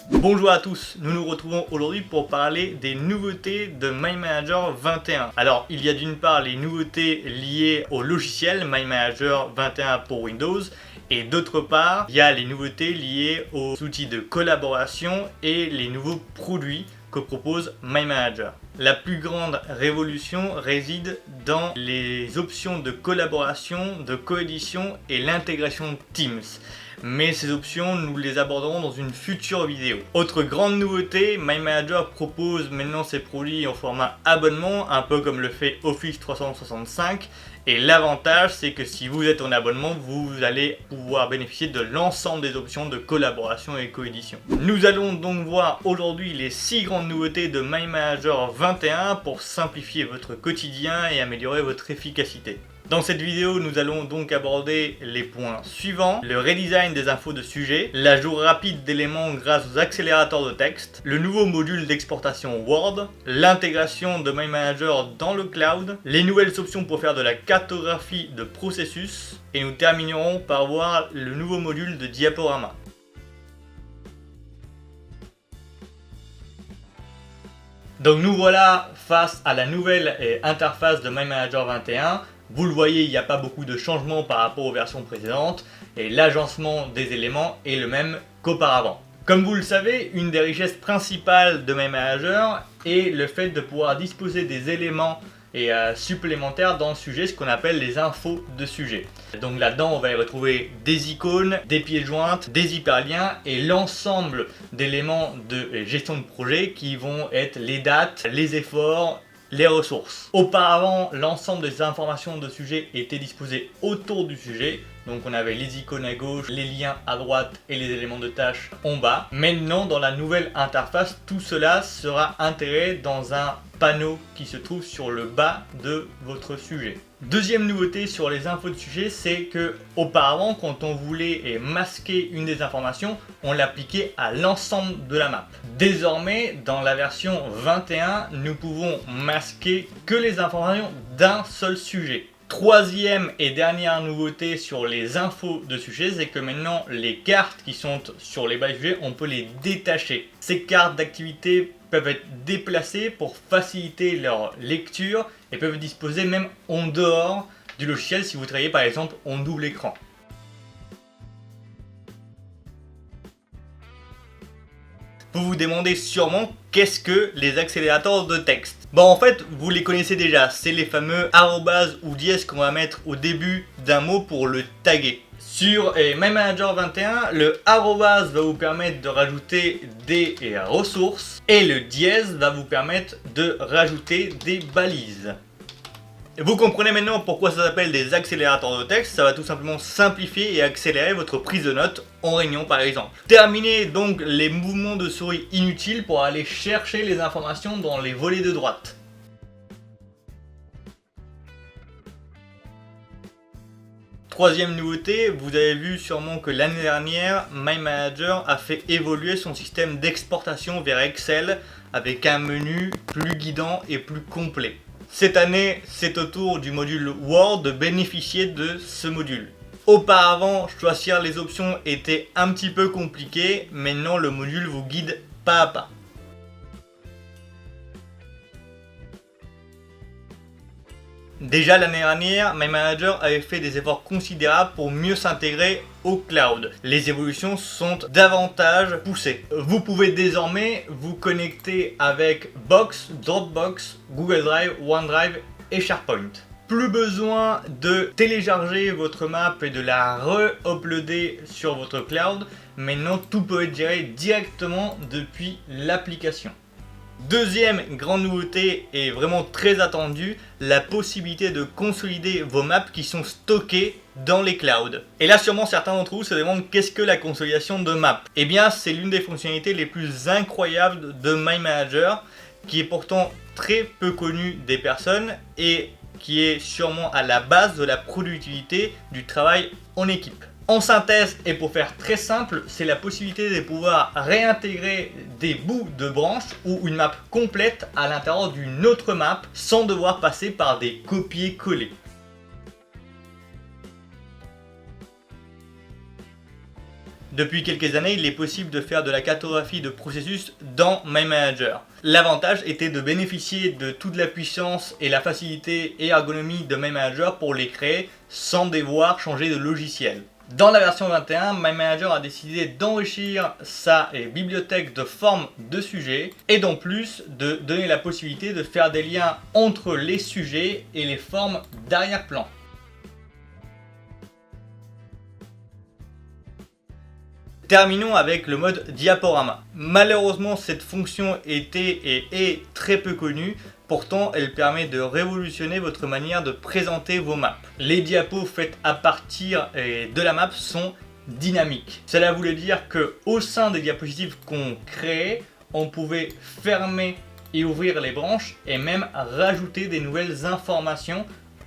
Bonjour à tous, nous nous retrouvons aujourd'hui pour parler des nouveautés de MyManager 21. Alors il y a d'une part les nouveautés liées au logiciel MyManager 21 pour Windows et d'autre part il y a les nouveautés liées aux outils de collaboration et les nouveaux produits que propose MyManager. La plus grande révolution réside dans les options de collaboration, de coédition et l'intégration Teams. Mais ces options, nous les aborderons dans une future vidéo. Autre grande nouveauté, MyManager propose maintenant ses produits en format abonnement, un peu comme le fait Office 365. Et l'avantage, c'est que si vous êtes en abonnement, vous allez pouvoir bénéficier de l'ensemble des options de collaboration et coédition. Nous allons donc voir aujourd'hui les 6 grandes nouveautés de MyManager 21 pour simplifier votre quotidien et améliorer votre efficacité. Dans cette vidéo, nous allons donc aborder les points suivants: le redesign des infos de sujet, l'ajout rapide d'éléments grâce aux accélérateurs de texte, le nouveau module d'exportation Word, l'intégration de MyManager dans le cloud, les nouvelles options pour faire de la cartographie de processus, et nous terminerons par voir le nouveau module de diaporama. Donc nous voilà face à la nouvelle interface de MyManager 21. Vous le voyez, il n'y a pas beaucoup de changements par rapport aux versions précédentes et l'agencement des éléments est le même qu'auparavant. Comme vous le savez, une des richesses principales de MyManager est le fait de pouvoir disposer des éléments supplémentaires dans le sujet, ce qu'on appelle les infos de sujet. Donc là-dedans, on va y retrouver des icônes, des pièces jointes, des hyperliens et l'ensemble d'éléments de gestion de projet qui vont être les dates, les efforts, les ressources. Auparavant, l'ensemble des informations de sujet étaient disposées autour du sujet. Donc on avait les icônes à gauche, les liens à droite et les éléments de tâche en bas. Maintenant, dans la nouvelle interface, tout cela sera intégré dans un panneau qui se trouve sur le bas de votre sujet. Deuxième nouveauté sur les infos de sujet, c'est que auparavant, quand on voulait masquer une des informations, on l'appliquait à l'ensemble de la map. Désormais, dans la version 21, nous pouvons masquer que les informations d'un seul sujet. Troisième et dernière nouveauté sur les infos de sujet, c'est que maintenant les cartes qui sont sur les bas du sujet, on peut les détacher. Ces cartes d'activité peuvent être déplacées pour faciliter leur lecture et peuvent disposer même en dehors du logiciel si vous travaillez par exemple en double écran. Vous vous demandez sûrement qu'est-ce que les accélérateurs de texte. Bon, en fait, vous les connaissez déjà, c'est les fameux arrobase ou dièse qu'on va mettre au début d'un mot pour le taguer. Sur MyManager 21, le arrobase va vous permettre de rajouter des ressources et le dièse va vous permettre de rajouter des balises. Vous comprenez maintenant pourquoi ça s'appelle des accélérateurs de texte. Ça va tout simplement simplifier et accélérer votre prise de notes en réunion par exemple. Terminez donc les mouvements de souris inutiles pour aller chercher les informations dans les volets de droite. Troisième nouveauté, vous avez vu sûrement que l'année dernière, MyManager a fait évoluer son système d'exportation vers Excel avec un menu plus guidant et plus complet. Cette année, c'est au tour du module Word de bénéficier de ce module. Auparavant, choisir les options était un petit peu compliqué, maintenant le module vous guide pas à pas. Déjà l'année dernière, MyManager avait fait des efforts considérables pour mieux s'intégrer au cloud. Les évolutions sont davantage poussées. Vous pouvez désormais vous connecter avec Box, Dropbox, Google Drive, OneDrive et SharePoint. Plus besoin de télécharger votre map et de la re-uploader sur votre cloud. Maintenant, tout peut être géré directement depuis l'application. Deuxième grande nouveauté et vraiment très attendue, la possibilité de consolider vos maps qui sont stockées dans les clouds. Et là sûrement certains d'entre vous se demandent qu'est-ce que la consolidation de maps. Eh bien c'est l'une des fonctionnalités les plus incroyables de MyManager qui est pourtant très peu connue des personnes et qui est sûrement à la base de la productivité du travail en équipe. En synthèse et pour faire très simple, c'est la possibilité de pouvoir réintégrer des bouts de branches ou une map complète à l'intérieur d'une autre map sans devoir passer par des copier-coller. Depuis quelques années, il est possible de faire de la cartographie de processus dans MyManager. L'avantage était de bénéficier de toute la puissance et la facilité et ergonomie de MyManager pour les créer sans devoir changer de logiciel. Dans la version 21, MyManager a décidé d'enrichir sa bibliothèque de formes de sujets et d'en plus de donner la possibilité de faire des liens entre les sujets et les formes d'arrière-plan. Terminons avec le mode diaporama. Malheureusement, cette fonction était et est très peu connue, pourtant elle permet de révolutionner votre manière de présenter vos maps. Les diapos faites à partir de la map sont dynamiques. Cela voulait dire qu'au sein des diapositives qu'on créait, on pouvait fermer et ouvrir les branches et même rajouter des nouvelles informations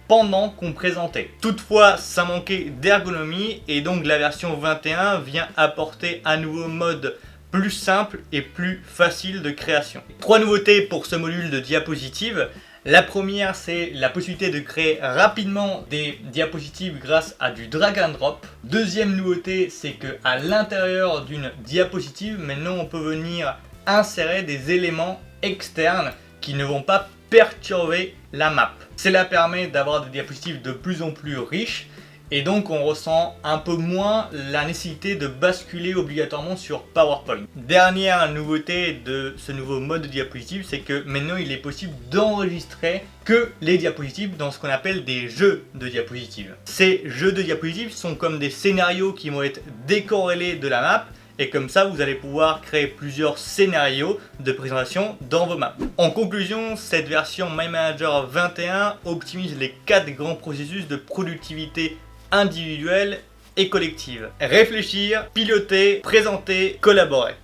pendant qu'on présentait. Toutefois, ça manquait d'ergonomie et donc la version 21 vient apporter un nouveau mode plus simple et plus facile de création. 3 nouveautés pour ce module de diapositives. La première, c'est la possibilité de créer rapidement des diapositives grâce à du drag and drop. Deuxième nouveauté, c'est que à l'intérieur d'une diapositive, maintenant on peut venir insérer des éléments externes qui ne vont pas perturber la map. Cela permet d'avoir des diapositives de plus en plus riches et donc on ressent un peu moins la nécessité de basculer obligatoirement sur PowerPoint. Dernière nouveauté de ce nouveau mode de diapositive, c'est que maintenant il est possible d'enregistrer que les diapositives dans ce qu'on appelle des jeux de diapositives. Ces jeux de diapositives sont comme des scénarios qui vont être décorrélés de la map. Et comme ça, vous allez pouvoir créer plusieurs scénarios de présentation dans vos maps. En conclusion, cette version MyManager 21 optimise les 4 grands processus de productivité individuelle et collective. Réfléchir, piloter, présenter, collaborer.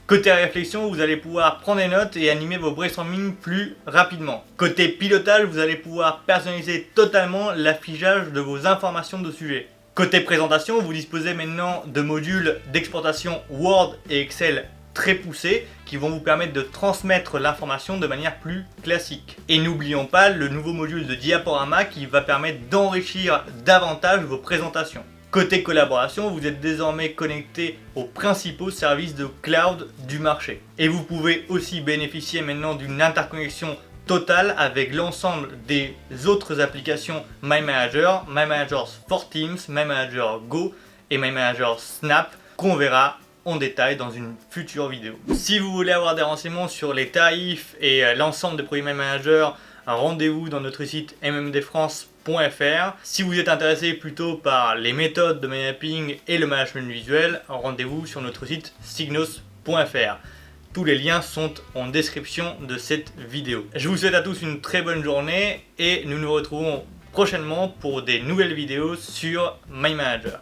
Côté réflexion, vous allez pouvoir prendre des notes et animer vos brainstorming plus rapidement. Côté pilotage, vous allez pouvoir personnaliser totalement l'affichage de vos informations de sujet. Côté présentation, vous disposez maintenant de modules d'exportation Word et Excel très poussés qui vont vous permettre de transmettre l'information de manière plus classique. Et n'oublions pas le nouveau module de diaporama qui va permettre d'enrichir davantage vos présentations. Côté collaboration, vous êtes désormais connecté aux principaux services de cloud du marché. Et vous pouvez aussi bénéficier maintenant d'une interconnexion totale avec l'ensemble des autres applications MyManager, MyManager for Teams, MyManager Go et MyManager Snap qu'on verra en détail dans une future vidéo. Si vous voulez avoir des renseignements sur les tarifs et l'ensemble des produits MyManager, rendez-vous dans notre site mmdfrance.fr. Si vous êtes intéressé plutôt par les méthodes de mapping et le management visuel, rendez-vous sur notre site signos.fr. Tous les liens sont en description de cette vidéo. Je vous souhaite à tous une très bonne journée et nous nous retrouvons prochainement pour des nouvelles vidéos sur MyManager.